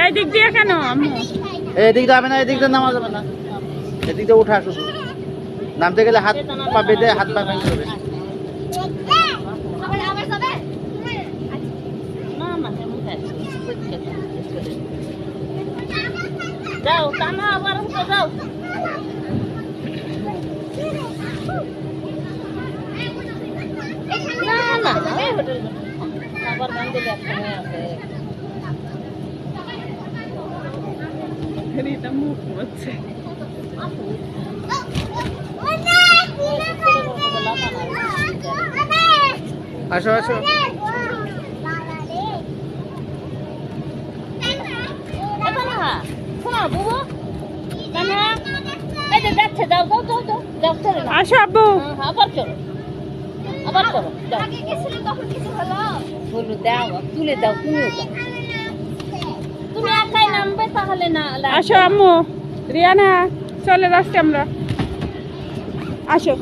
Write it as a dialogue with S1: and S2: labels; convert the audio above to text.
S1: এই দিক দিয়ে কেন আম্মু?
S2: এদিক যাবে না, এদিক দিয়ে নামা যাবে না, এদিক দিয়ে উঠা শুধু। নামতে গেলে হাত পা বেঁধে হাত পা ভেঙে যাবে।
S1: যাও টানা আবার যাও। না না আবার গান্ধী একখানে আছে। রিতা মুখ হচ্ছে।
S2: আসো আসো।
S1: আসো আব্বু।
S3: আবার চলো আবার চলো বলু দাও তুলে দাও তুমিও দাও তুমি একাই নামবে তাহলে না
S1: আসো আম্মু রিয়ানা চলে যাচ্ছি আমরা আসো।